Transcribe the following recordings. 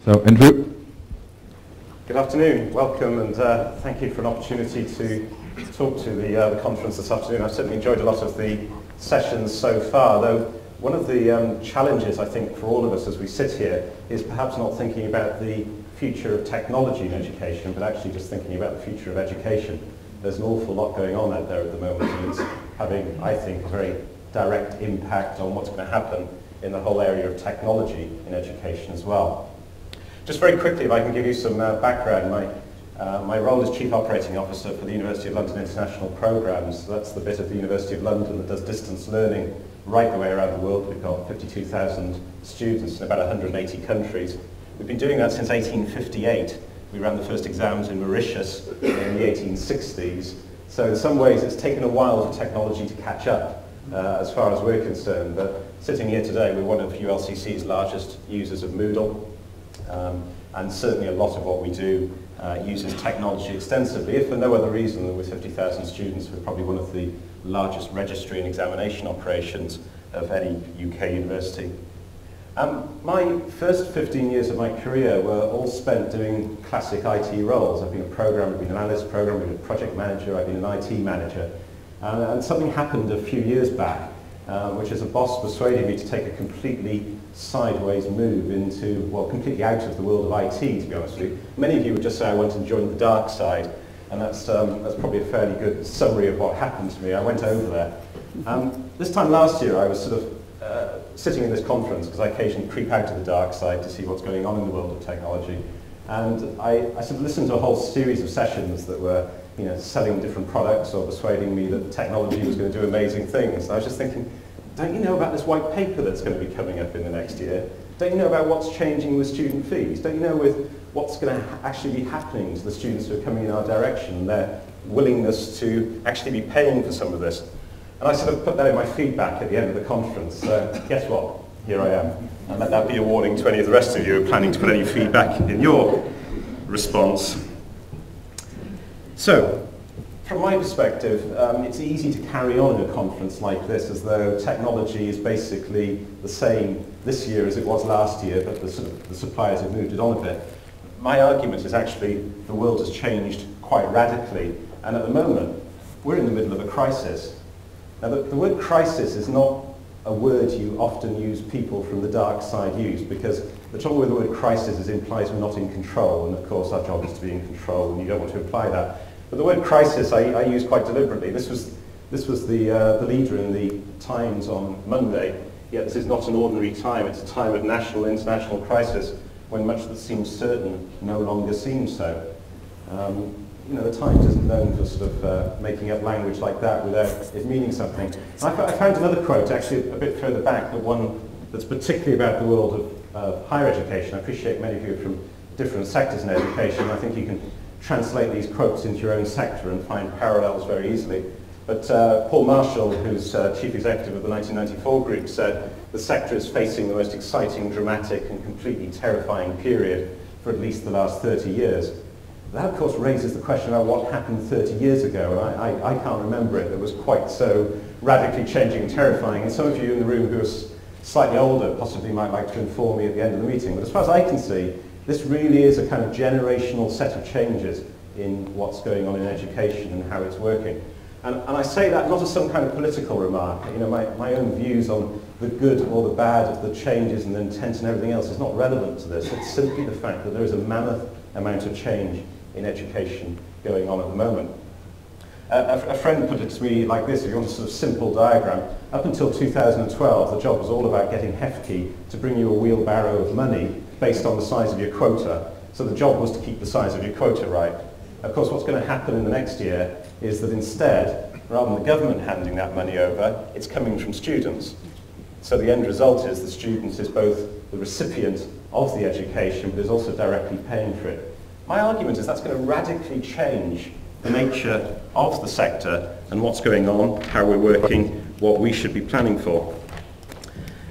So, Andrew. Good afternoon, welcome, and thank you for an opportunity to talk to the conference this afternoon. I've certainly enjoyed a lot of the sessions so far, though one of the challenges I think for all of us as we sit here is perhaps not thinking about the future of technology in education, but actually just thinking about the future of education. There's an awful lot going on out there at the moment, and it's having, I think, a very direct impact on what's going to happen in the whole area of technology in education as well. Just very quickly, if I can give you some background, my role is Chief Operating Officer for the University of London International Programmes. So that's the bit of the University of London that does distance learning right the way around the world. We've got 52,000 students in about 180 countries. We've been doing that since 1858. We ran the first exams in Mauritius in the 1860s. So in some ways it's taken a while for technology to catch up as far as we're concerned. But sitting here today, we're one of ULCC's largest users of Moodle. And certainly a lot of what we do uses technology extensively, if for no other reason than with 50,000 students, we're probably one of the largest registry and examination operations of any UK university. My first 15 years of my career were all spent doing classic IT roles. I've been a programmer, I've been an analyst programmer, I've been a project manager, I've been an IT manager. And something happened a few years back, which is a boss persuaded me to take a completely sideways move into, well, completely out of the world of IT, to be honest with you. Many of you would just say I went and joined the dark side, and that's probably a fairly good summary of what happened to me. I went over there. This time last year I was sort of sitting in this conference, because I occasionally creep out to the dark side to see what's going on in the world of technology, and I sort of listened to a whole series of sessions that were selling different products or persuading me that technology was going to do amazing things. And I was just thinking, don't you know about this white paper that's going to be coming up in the next year? Don't you know about what's changing with student fees? Don't you know with what's going to actually be happening to the students who are coming in our direction, their willingness to actually be paying for some of this? And I sort of put that in my feedback at the end of the conference. So guess what? Here I am. And let that be a warning to any of the rest of you who are planning to put any feedback in your response. So, from my perspective, it's easy to carry on in a conference like this as though technology is basically the same this year as it was last year, but the suppliers have moved it on a bit. My argument is actually the world has changed quite radically, and at the moment we're in the middle of a crisis. Now the word crisis is not a word you often use people from the dark side use, because the trouble with the word crisis is it implies we're not in control, and of course our job is to be in control, and you don't want to imply that. But the word crisis I use quite deliberately. This was the leader in the Times on Monday. Yet this is not an ordinary time. It's a time of national, international crisis when much that seems certain no longer seems so. The Times isn't known for sort of making up language like that without it meaning something. And I found another quote, actually a bit further back, but one that's particularly about the world of higher education. I appreciate many of you are from different sectors in education. I think you can translate these quotes into your own sector and find parallels very easily. But Paul Marshall, who's chief executive of the 1994 group, said the sector is facing the most exciting, dramatic and completely terrifying period for at least the last 30 years. That of course raises the question about what happened 30 years ago, and I can't remember it that was quite so radically changing and terrifying. And some of you in the room who are slightly older possibly might like to inform me at the end of the meeting, but as far as I can see, this really is a kind of generational set of changes in what's going on in education and how it's working. And I say that not as some kind of political remark. My own views on the good or the bad of the changes and the intent and everything else is not relevant to this. It's simply the fact that there is a mammoth amount of change in education going on at the moment. A friend put it to me like this: if you want a sort of simple diagram, up until 2012 the job was all about getting Hefke to bring you a wheelbarrow of money based on the size of your quota. So the job was to keep the size of your quota right. Of course, what's going to happen in the next year is that instead, rather than the government handing that money over, it's coming from students. So the end result is the student is both the recipient of the education, but is also directly paying for it. My argument is that's going to radically change the nature of the sector and what's going on, how we're working, what we should be planning for.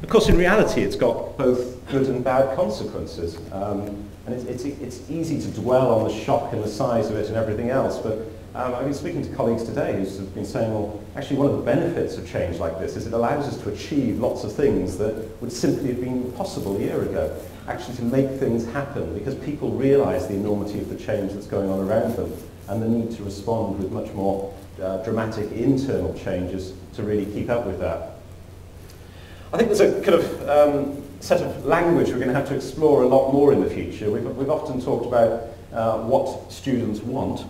Of course, in reality, it's got both good and bad consequences. And it's easy to dwell on the shock and the size of it and everything else, but I've been speaking to colleagues today who've been saying, well, actually one of the benefits of change like this is it allows us to achieve lots of things that would simply have been impossible a year ago. Actually to make things happen because people realise the enormity of the change that's going on around them and the need to respond with much more dramatic internal changes to really keep up with that. I think there's a kind of set of language we're going to have to explore a lot more in the future. We've often talked about what students want.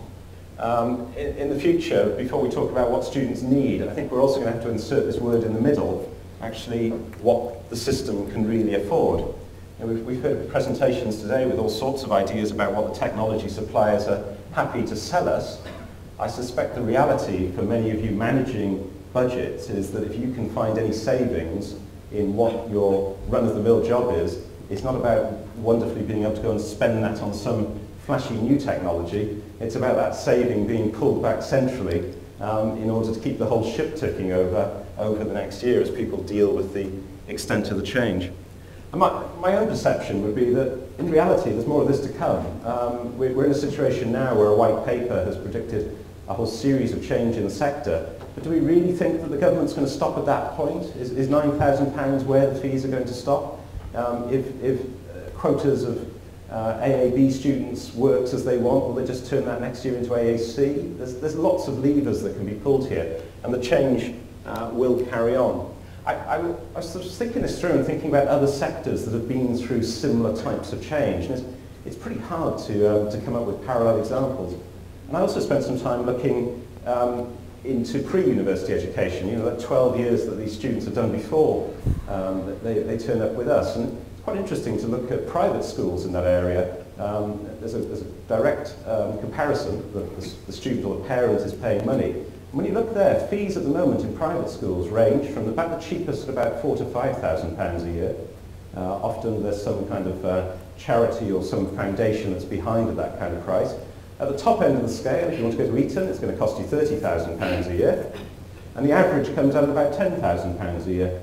In the future, before we talk about what students need, I think we're also going to have to insert this word in the middle, actually what the system can really afford. And we've heard presentations today with all sorts of ideas about what the technology suppliers are happy to sell us. I suspect the reality for many of you managing budgets is that if you can find any savings in what your run-of-the-mill job is, it's not about wonderfully being able to go and spend that on some flashy new technology. It's about that saving being pulled back centrally in order to keep the whole ship ticking over the next year as people deal with the extent of the change. And my own perception would be that in reality there's more of this to come. We're in a situation now where a white paper has predicted a whole series of change in the sector. But do we really think that the government's going to stop at that point? Is £9,000 where the fees are going to stop? If quotas of AAB students works as they want, will they just turn that next year into AAC? There's lots of levers that can be pulled here, and the change will carry on. I was sort of thinking this through and thinking about other sectors that have been through similar types of change, and it's pretty hard to come up with parallel examples. And I also spent some time looking into pre-university education, you know, that 12 years that these students have done before they turn up with us. And it's quite interesting to look at private schools in that area. There's a direct comparison. The student or the parent is paying money. And when you look there, fees at the moment in private schools range from about the cheapest at about £4,000 to £5,000 a year. Often there's some kind of charity or some foundation that's behind at that kind of price. At the top end of the scale, if you want to go to Eton, it's going to cost you £30,000 a year. And the average comes out at about £10,000 a year.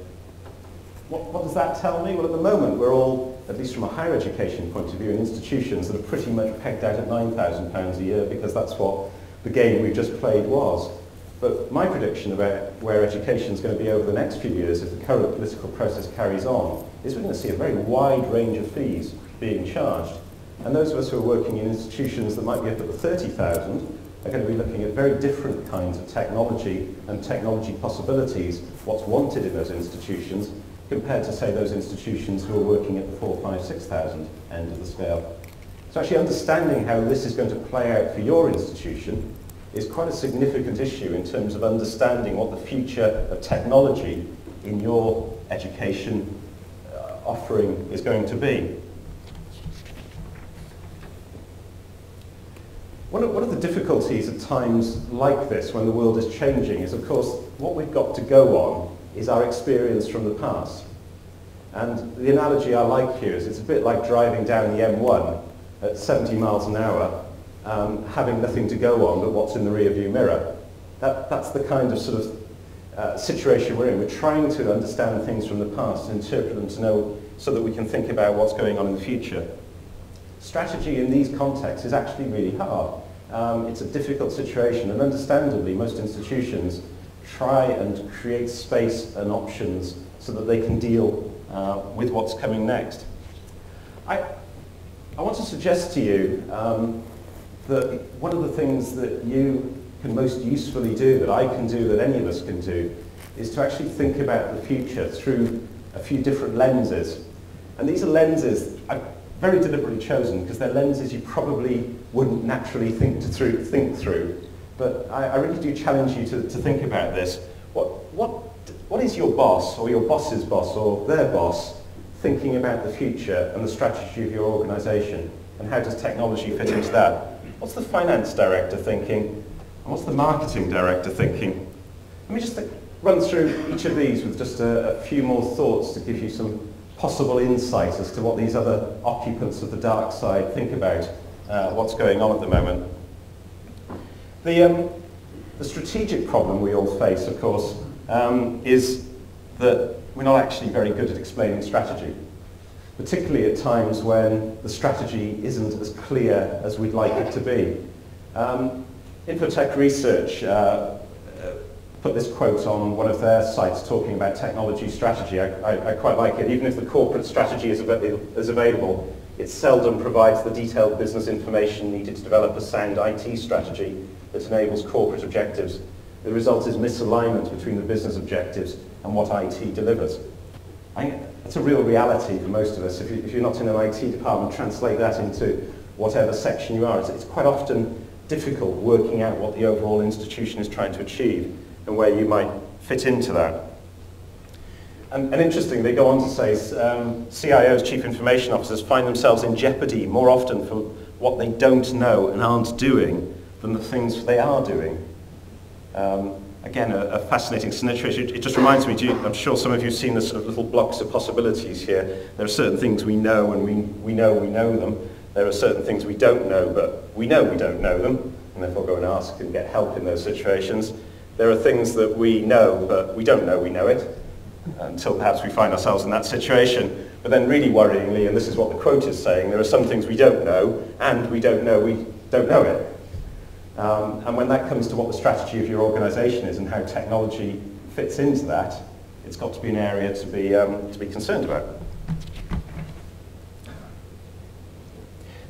What does that tell me? Well, at the moment, we're all, at least from a higher education point of view, in institutions that are pretty much pegged out at £9,000 a year because that's what the game we've just played was. But my prediction about where education is going to be over the next few years, if the current political process carries on, is we're going to see a very wide range of fees being charged. And those of us who are working in institutions that might be up at the 30,000 are going to be looking at very different kinds of technology and technology possibilities, what's wanted in those institutions, compared to, say, those institutions who are working at the 4,000, 5,000, 6,000 end of the scale. So actually understanding how this is going to play out for your institution is quite a significant issue in terms of understanding what the future of technology in your education offering is going to be. One of the difficulties at times like this, when the world is changing, is of course what we've got to go on is our experience from the past. And the analogy I like here is it's a bit like driving down the M1 at 70 miles an hour, having nothing to go on but what's in the rearview mirror. That's the kind of sort of situation we're in. We're trying to understand things from the past and interpret them to know so that we can think about what's going on in the future. Strategy in these contexts is actually really hard. It's a difficult situation, and understandably most institutions try and create space and options so that they can deal with what's coming next. I want to suggest to you that one of the things that you can most usefully do, that I can do, that any of us can do, is to actually think about the future through a few different lenses. And these are lenses I've very deliberately chosen because they're lenses you probably wouldn't naturally think through. But I really do challenge you to think about this. What is your boss or your boss's boss or their boss thinking about the future and the strategy of your organisation? And how does technology fit into that? What's the finance director thinking? And what's the marketing director thinking? Let me just run through each of these with just a few more thoughts to give you some possible insight as to what these other occupants of the dark side think about what's going on at the moment. The strategic problem we all face, of course, is that we're not actually very good at explaining strategy, particularly at times when the strategy isn't as clear as we'd like it to be. Infotech Research put this quote on one of their sites talking about technology strategy. I quite like it. Even if the corporate strategy is available, it seldom provides the detailed business information needed to develop a sound IT strategy that enables corporate objectives. The result is misalignment between the business objectives and what IT delivers. I think that's a real reality for most of us. If you're not in an IT department, translate that into whatever section you are. It's quite often difficult working out what the overall institution is trying to achieve and where you might fit into that. And interestingly, they go on to say CIOs, Chief Information Officers, find themselves in jeopardy more often for what they don't know and aren't doing than the things they are doing. Again, a fascinating situation. It just reminds me, I'm sure some of you have seen the sort of little blocks of possibilities here. There are certain things we know and we know them. There are certain things we don't know, but we know we don't know them, and therefore go and ask and get help in those situations. There are things that we know, but we don't know we know it, until perhaps we find ourselves in that situation. But then really worryingly, and this is what the quote is saying, there are some things we don't know, and we don't know it. And when that comes to what the strategy of your organisation is and how technology fits into that, it's got to be an area to be concerned about.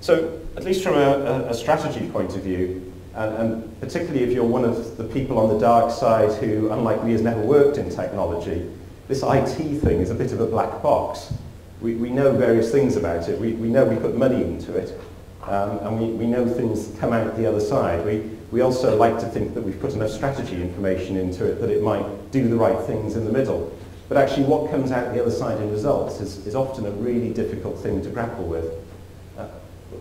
So, at least from a strategy point of view, and particularly if you're one of the people on the dark side who, unlike me, has never worked in technology, this IT thing is a bit of a black box. We know various things about it. We know we put money into it, and we know things come out the other side. We also like to think that we've put enough strategy information into it that it might do the right things in the middle. But actually what comes out the other side in results is often a really difficult thing to grapple with.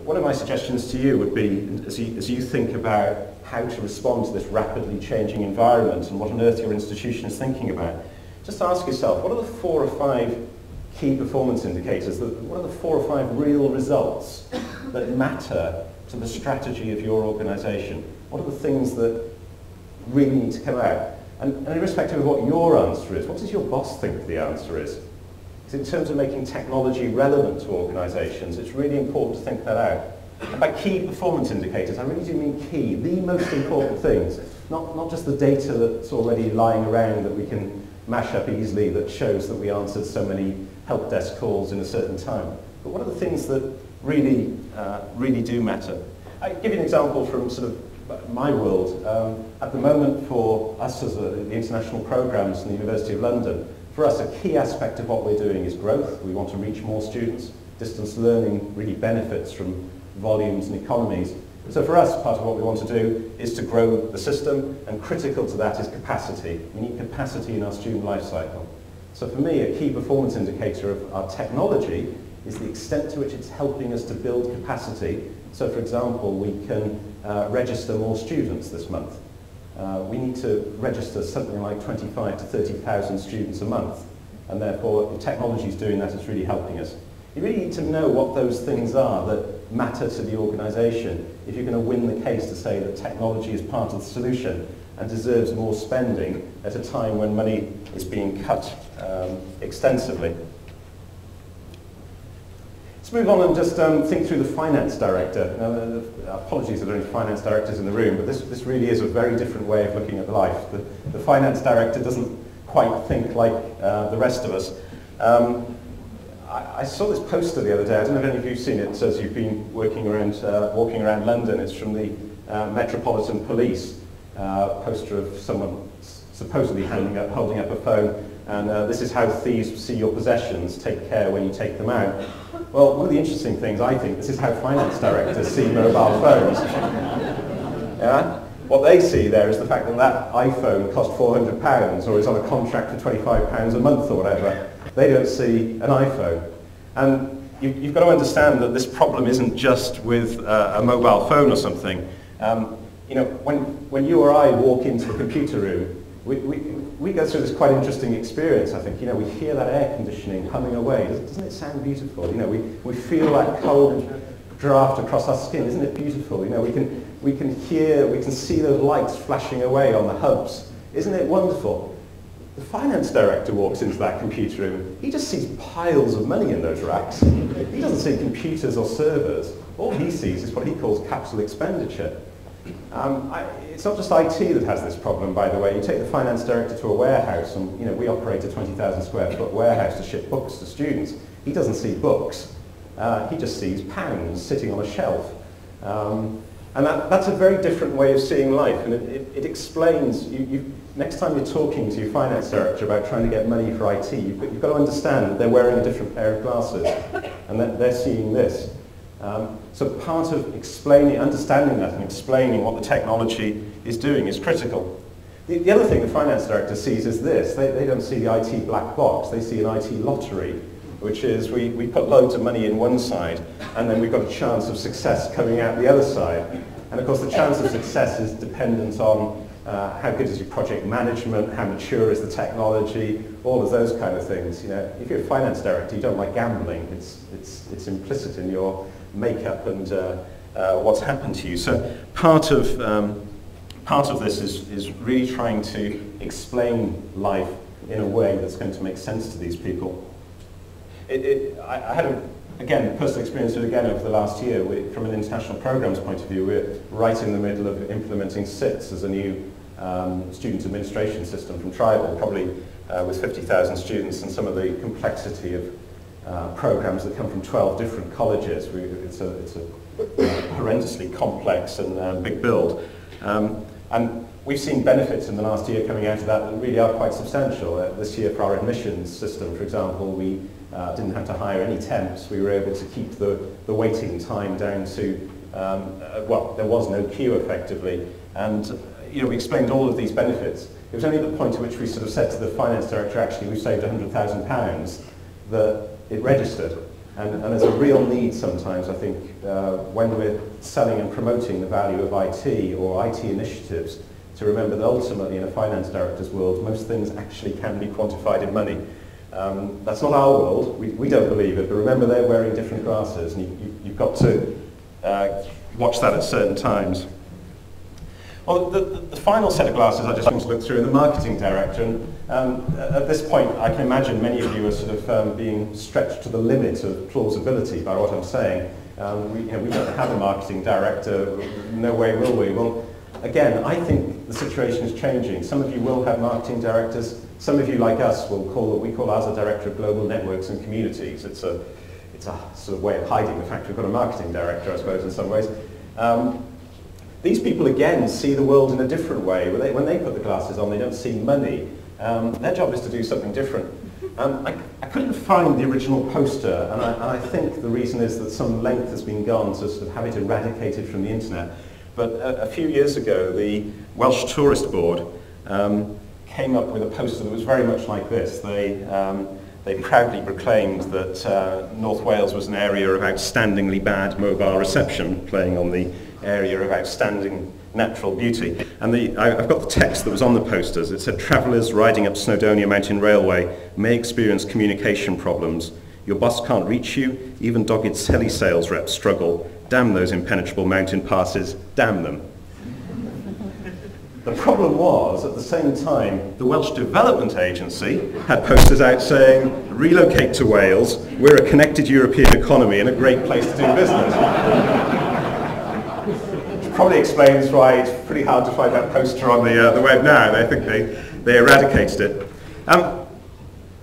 One of my suggestions to you would be, as you think about how to respond to this rapidly changing environment and what on earth your institution is thinking about, just ask yourself, what are the 4 or 5 key performance indicators, what are the 4 or 5 real results that matter to the strategy of your organisation? What are the things that really need to come out? And irrespective of what your answer is, what does your boss think the answer is? Because in terms of making technology relevant to organisations, it's really important to think that out. And by key performance indicators, I really do mean key, the most important things, not just the data that's already lying around that we can mash up easily that shows that we answered so many help desk calls in a certain time. But what are the things that really do matter? I'll give you an example from sort of my world. At the moment for us as the international programmes in the University of London, for us a key aspect of what we're doing is growth. We want to reach more students. Distance learning really benefits from volumes and economies. So for us, part of what we want to do is to grow the system, and critical to that is capacity. We need capacity in our student life cycle. So for me, a key performance indicator of our technology is the extent to which it's helping us to build capacity. So for example, we can register more students this month. We need to register something like 25 to 30,000 students a month, and therefore the technology is doing that, it's really helping us. You really need to know what those things are that matter to the organisation if you're going to win the case to say that technology is part of the solution and deserves more spending at a time when money is being cut extensively. Let's move on and just think through the finance director. Now, apologies if there are any finance directors in the room, but this really is a very different way of looking at life. The finance director doesn't quite think like the rest of us. I saw this poster the other day. I don't know if any of you have seen it. It says you've been walking around London. It's from the Metropolitan Police. Poster of someone supposedly holding up a phone, and this is how thieves see your possessions. Take care when you take them out. Well, one of the interesting things, I think, this is how finance directors see mobile phones. Yeah? What they see there is the fact that that iPhone cost £400 or is on a contract for £25 a month or whatever. They don't see an iPhone. And you've got to understand that this problem isn't just with a mobile phone or something. You know, when you or I walk into a computer room, we go through this quite interesting experience, I think. You know, we hear that air conditioning humming away. Doesn't it sound beautiful? You know, we feel that cold draft across our skin. Isn't it beautiful? You know, we can see those lights flashing away on the hubs. Isn't it wonderful? The finance director walks into that computer room. He just sees piles of money in those racks. He doesn't see computers or servers. All he sees is what he calls capital expenditure. It's not just IT that has this problem, by the way. You take the finance director to a warehouse, and we operate a 20,000 square foot warehouse to ship books to students. He doesn't see books. He just sees pounds sitting on a shelf. And that's a very different way of seeing life, and it explains, next time you're talking to your finance director about trying to get money for IT, you've got to understand that they're wearing a different pair of glasses, and that they're seeing this. So part of understanding that and explaining what the technology is doing is critical. The other thing the finance director sees is this. They don't see the IT black box, they see an IT lottery, which is we put loads of money in one side, and then we've got a chance of success coming out the other side. And of course the chance of success is dependent on how good is your project management, how mature is the technology, all of those kind of things. If you're a finance director, you don't like gambling. It's implicit in your makeup and what's happened to you. So part of this is really trying to explain life in a way that's going to make sense to these people. I had again, personal experience with it again over the last year. From an international programs point of view, we're right in the middle of implementing SITS as a new student administration system from Tribal, probably with 50,000 students, and some of the complexity of programs that come from 12 different colleges. It's a horrendously complex and big build. And we've seen benefits in the last year coming out of that really are quite substantial. This year for our admissions system, for example, we didn't have to hire any temps. We were able to keep the waiting time down to, well, there was no queue effectively. And we explained all of these benefits. It was only at the point at which we sort of said to the finance director, actually, we've saved £100,000, that it registered. And there's a real need sometimes, I think, when we're selling and promoting the value of IT or IT initiatives, to remember that ultimately in a finance director's world, most things actually can be quantified in money. That's not our world, we don't believe it, but remember they're wearing different glasses, and you've got to watch that at certain times. Well, the final set of glasses I just want to look through are the marketing director, and at this point I can imagine many of you are sort of being stretched to the limit of plausibility by what I'm saying. We don't have a marketing director, no way will we. Well, again, I think the situation is changing. Some of you will have marketing directors. Some of you, like us, we call ours a director of global networks and communities. It's a sort of way of hiding the fact we've got a marketing director, I suppose, in some ways. These people, again, see the world in a different way. When they put the glasses on, they don't see money. Their job is to do something different. I couldn't find the original poster, and I think the reason is that some length has been gone to sort of have it eradicated from the internet. But a few years ago, the Welsh Tourist Board came up with a poster that was very much like this. They proudly proclaimed that North Wales was an area of outstandingly bad mobile reception, playing on the area of outstanding natural beauty. And I've got the text that was on the posters. It said, "Travellers riding up Snowdonia Mountain Railway may experience communication problems. Your bus can't reach you, even dogged telesales reps struggle. Damn those impenetrable mountain passes, damn them." The problem was, at the same time, the Welsh Development Agency had posters out saying, "Relocate to Wales, we're a connected European economy and a great place to do business." Which probably explains why it's pretty hard to find that poster on the web now. I think they eradicated it.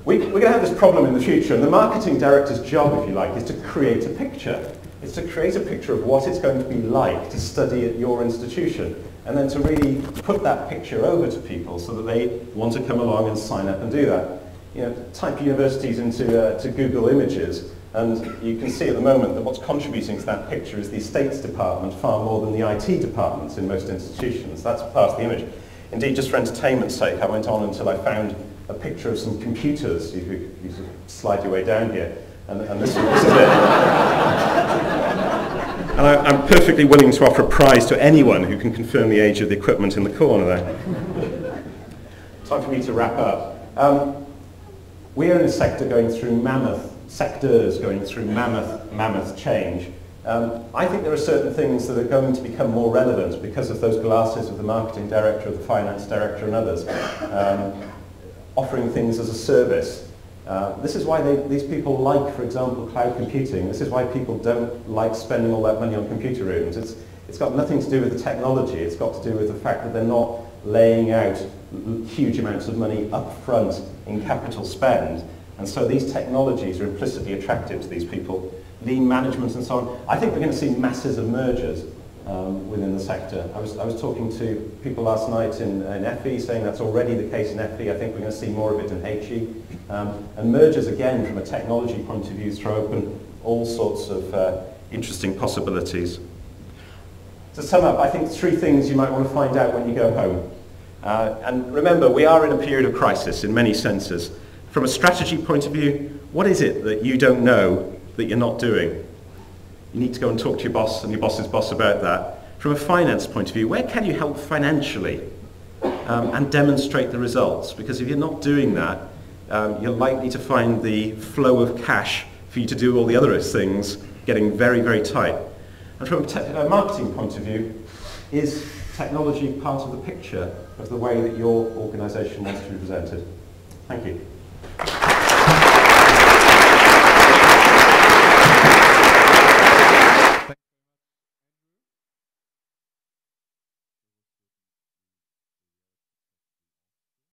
We're going to have this problem in the future, and the marketing director's job, if you like, is to create a picture. It's to create a picture of what it's going to be like to study at your institution, and then to really put that picture over to people so that they want to come along and sign up and do that. Type universities into Google Images, and you can see at the moment that what's contributing to that picture is the estates department far more than the IT departments in most institutions. That's part of the image. Indeed, just for entertainment's sake, I went on until I found a picture of some computers. You sort of slide your way down here, and this is it. And I'm perfectly willing to offer a prize to anyone who can confirm the age of the equipment in the corner there. Time for me to wrap up. We're in a sector going through mammoth change. I think there are certain things that are going to become more relevant because of those glasses of the marketing director, of the finance director and others, offering things as a service. This is why these people like, for example, cloud computing. This is why people don't like spending all that money on computer rooms. It's It's got nothing to do with the technology. It's got to do with the fact that they're not laying out huge amounts of money up front in capital spend. And so these technologies are implicitly attractive to these people. Lean management and so on. I think we're going to see masses of mergers within the sector. I was talking to people last night in FE saying that's already the case in FE. I think we're going to see more of it in HE. And mergers, again, from a technology point of view, throw open all sorts of interesting possibilities. To sum up, I think 3 things you might want to find out when you go home. And remember, we are in a period of crisis in many senses. From a strategy point of view, what is it that you don't know that you're not doing? You need to go and talk to your boss and your boss's boss about that. From a finance point of view, where can you help financially and demonstrate the results? Because if you're not doing that, you're likely to find the flow of cash for you to do all the other things getting very, very tight. And from a marketing point of view, is technology part of the picture of the way that your organisation wants to be presented? Thank you.